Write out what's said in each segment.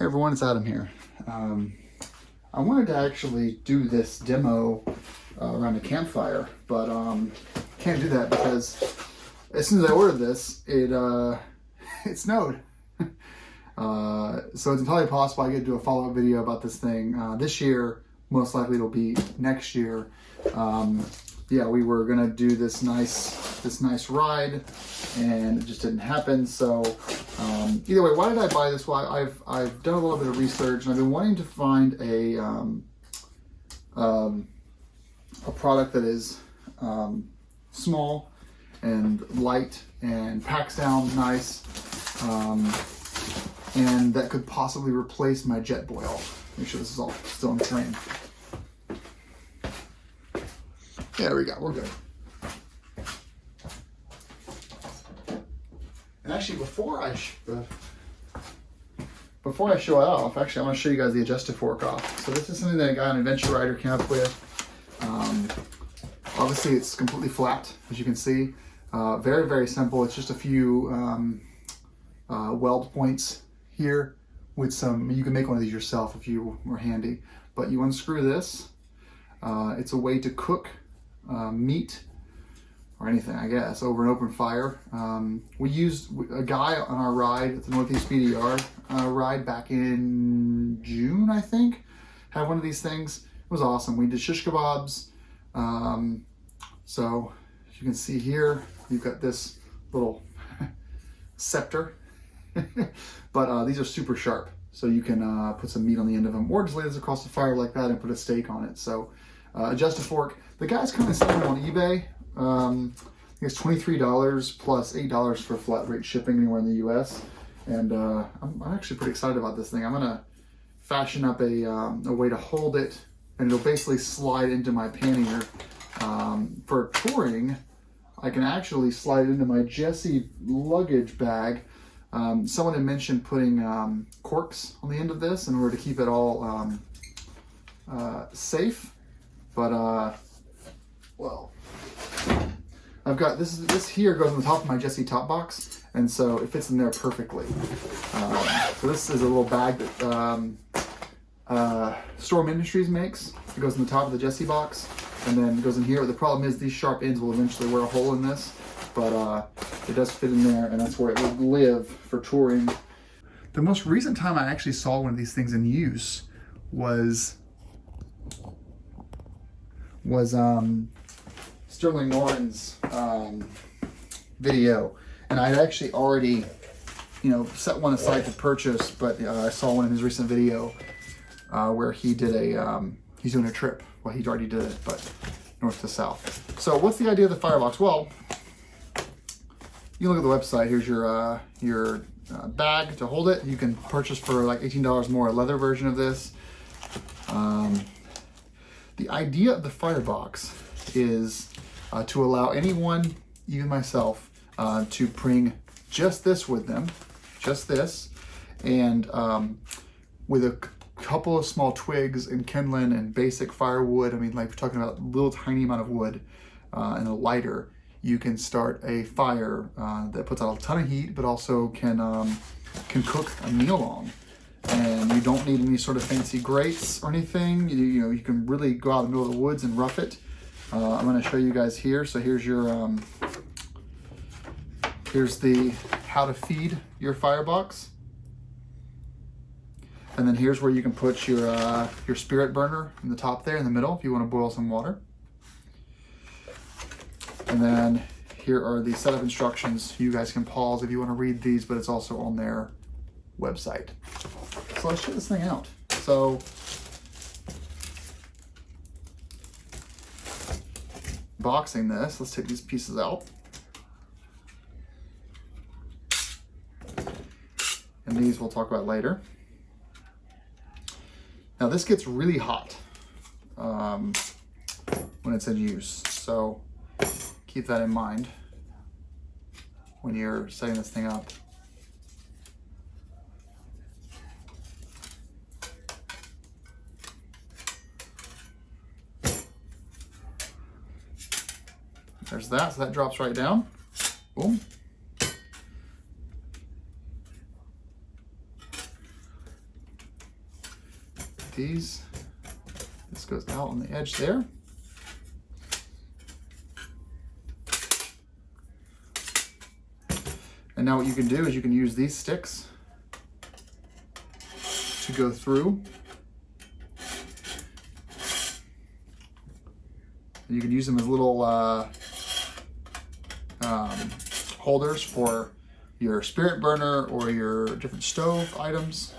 Hey everyone, it's Adam here. I wanted to actually do this demo around a campfire, but can't do that because as soon as I ordered this, it snowed. So it's entirely possible I get to do a follow-up video about this thing this year. Most likely it'll be next year. Yeah, we were gonna do this nice ride, and it just didn't happen. So either way, why did I buy this? Well, I've done a little bit of research, and I've been wanting to find a product that is small and light and packs down nice, and that could possibly replace my jet boil. Make sure this is all still in frame. There we go, we're good. And actually, before I show it off, actually I want to show you guys the adjusted fork off. So this is something that a guy on Adventure Rider came up with. Obviously it's completely flat, as you can see. Very, very simple. It's just a few weld points here with some, you can make one of these yourself if you were handy. But you unscrew this. It's a way to cook meat or anything, I guess, over an open fire. We used a guy on our ride at the Northeast BDR ride back in June, I think, had one of these things. It was awesome. We did shish kebabs. So as you can see here, you've got this little scepter, but these are super sharp. So you can put some meat on the end of them, or just lay this across the fire like that and put a steak on it. So adjust a fork. The guy's kind of selling them on eBay. I think it's $23 plus $8 for flat rate shipping anywhere in the US. And I'm actually pretty excited about this thing. I'm gonna fashion up a way to hold it, and it'll basically slide into my pannier. For touring, I can actually slide it into my Jessie luggage bag. Someone had mentioned putting corks on the end of this in order to keep it all safe. But well, I've got this here goes on the top of my Jessie top box, and so it fits in there perfectly. So this is a little bag that Storm Industries makes. It goes in the top of the Jessie box, and then it goes in here. The problem is these sharp ends will eventually wear a hole in this, but it does fit in there, and that's where it would live for touring. The most recent time I actually saw one of these things in use was Sterling Norton's video, and I'd actually already, set one aside to purchase, but I saw one in his recent video where he did he's doing a trip. Well, he already did it, but north to south. So what's the idea of the Firebox? Well, you look at the website. Here's your bag to hold it. You can purchase for like $18 more a leather version of this. The idea of the Firebox is to allow anyone, even myself, to bring just this with them, just this, and with a couple of small twigs and kindling and basic firewood. I mean, like we're talking about a little tiny amount of wood and a lighter. You can start a fire that puts out a ton of heat, but also can cook a meal on. And you don't need any sort of fancy grates or anything. You can really go out in the middle of the woods and rough it. I'm going to show you guys here. So here's your here's the how to feed your Firebox, and then here's where you can put your spirit burner in the top there in the middle if you want to boil some water. And then here are the setup instructions. You guys can pause if you want to read these, but it's also on their website. So let's check this thing out. So boxing this, let's take these pieces out. And these we'll talk about later. Now this gets really hot when it's in use. So keep that in mind when you're setting this thing up. There's that, so that drops right down. Boom. these. This goes out on the edge there. And now what you can do is you can use these sticks to go through. And you can use them as little holders for your spirit burner or your different stove items.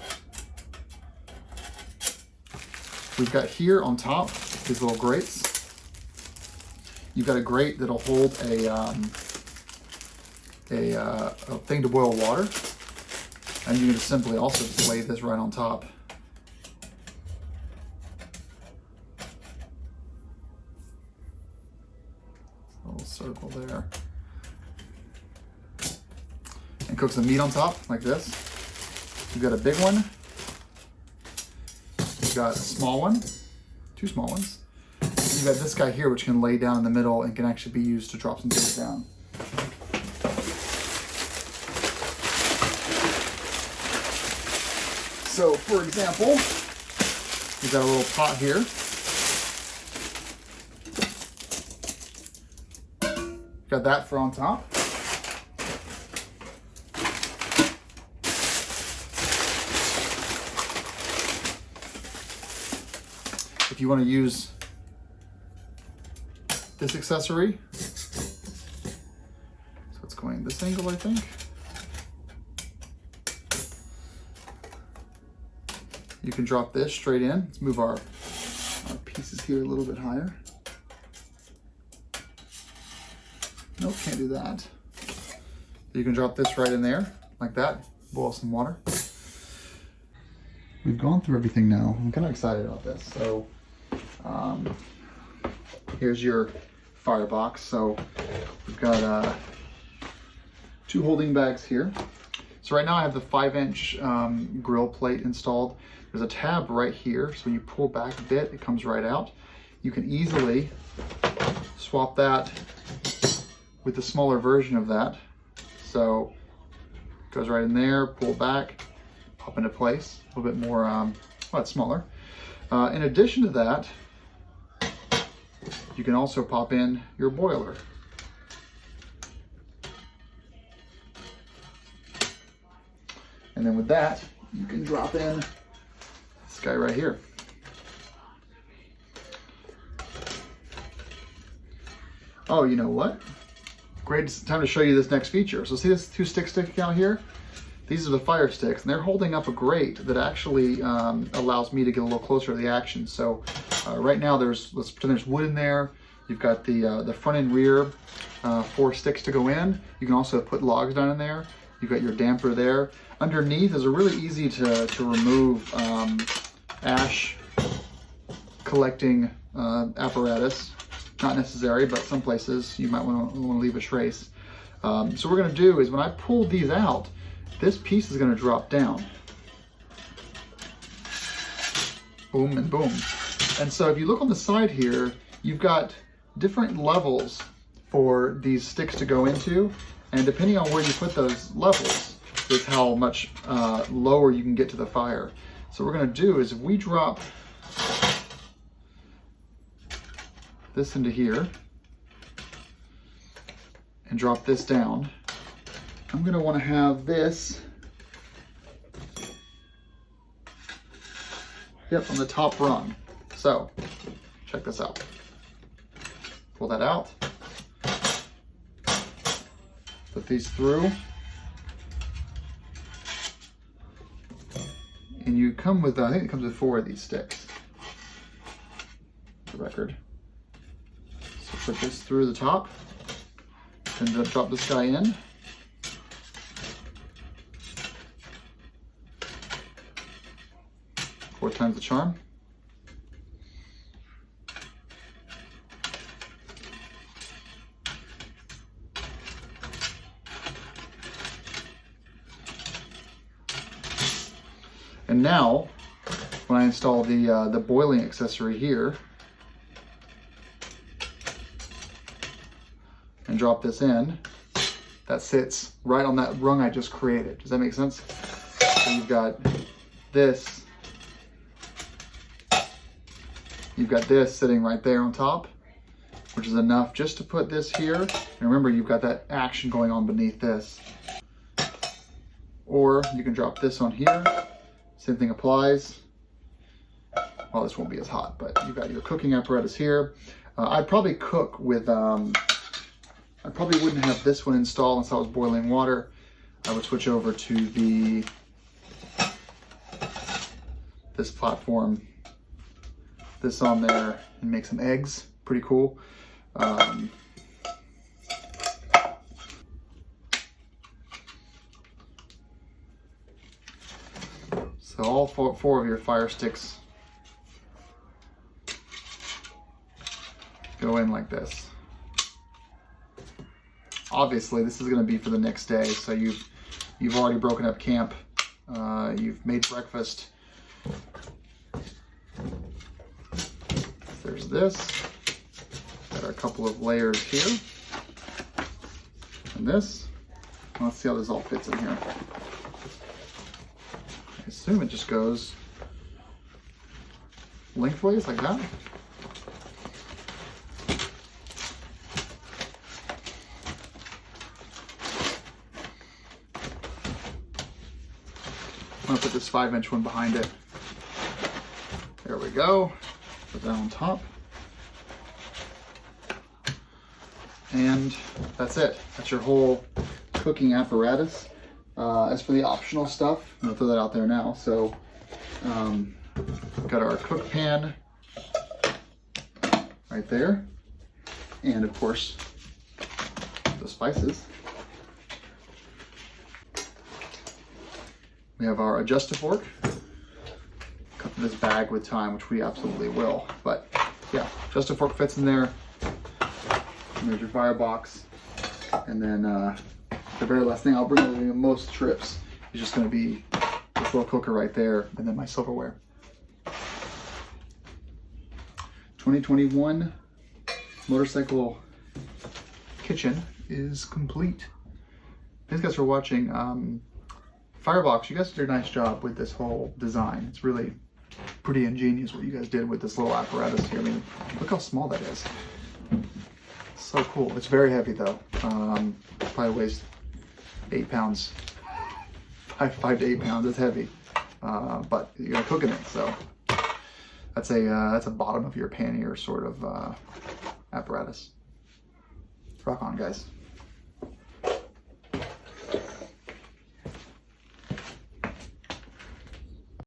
We've got here on top these little grates. You've got a grate that'll hold a thing to boil water, and you can just simply also just lay this right on top. A little circle there. And cook some meat on top like this. You've got a big one. You've got a small one, 2 small ones. You've got this guy here which can lay down in the middle and can actually be used to drop some things down. So for example, we've got a little pot here. Got that for on top. If you want to use this accessory, so it's going this angle, I think. You can drop this straight in. Let's move our pieces here a little bit higher. Nope, can't do that. You can drop this right in there, like that. Boil some water. We've gone through everything now. I'm kind of excited about this. So, here's your firebox. So, we've got 2 holding bags here. So right now I have the 5-inch grill plate installed. There's a tab right here, so when you pull back a bit, it comes right out. You can easily swap that with the smaller version of that. So it goes right in there, pull back, pop into place. A little bit more, well, it's smaller. In addition to that, you can also pop in your boiler. And then with that, you can drop in this guy right here. Oh, you know what? Great time to show you this next feature. So see this 2 sticks sticking out here? These are the fire sticks, and they're holding up a grate that actually allows me to get a little closer to the action. So right now let's pretend there's wood in there. You've got the front and rear 4 sticks to go in. You can also put logs down in there. You've got your damper there. Underneath is a really easy to remove ash collecting apparatus. Not necessary, but some places you might want to leave a trace. So what we're going to do is when I pull these out, this piece is going to drop down. Boom and boom. And so if you look on the side here, you've got different levels for these sticks to go into, and depending on where you put those levels is how much lower you can get to the fire. So what we're going to do is if we drop this into here and drop this down, I'm going to want to have this, on the top rung. So check this out. Pull that out. Put these through. And you come with, I think it comes with 4 of these sticks, for the record. So put this through the top, and drop this guy in. Four times the charm. And now, when I install the boiling accessory here, and drop this in, that sits right on that rung I just created. Does that make sense? So you've got this you've got this sitting right there on top, which is enough just to put this here. And remember, you've got that action going on beneath this. Or you can drop this on here. Same thing applies. Well, this won't be as hot, but you've got your cooking apparatus here. I'd probably cook with, I probably wouldn't have this one installed unless I was boiling water. I would switch over to this platform, this on there, and make some eggs. Pretty cool. So all four of your fire sticks go in like this. Obviously, this is going to be for the next day, so you've already broken up camp. You've made breakfast. There's this. Got a couple of layers here, and this. Let's see how this all fits in here. I assume it just goes lengthways like that. I'm gonna put this 5-inch one behind it. There we go. Put that on top. And that's it. That's your whole cooking apparatus. As for the optional stuff, I'm gonna throw that out there now. So, got our cook pan right there. And of course, the spices. We have our adjust fork. Cut this bag with time, which we absolutely will. But yeah, adjust fork fits in there. And there's your firebox. And then the very last thing I'll bring with me on most trips is just going to be this little cooker right there, and then my silverware. 2021 motorcycle kitchen is complete. Thanks guys for watching. Firebox, you guys did a nice job with this whole design. It's really pretty ingenious what you guys did with this little apparatus here. I mean, look how small that is. So cool. It's very heavy though. Probably weighs 8 pounds. 5 to 8 pounds. It's heavy. But you're gonna cook in it, so that's a bottom of your pannier sort of apparatus. Rock on, guys.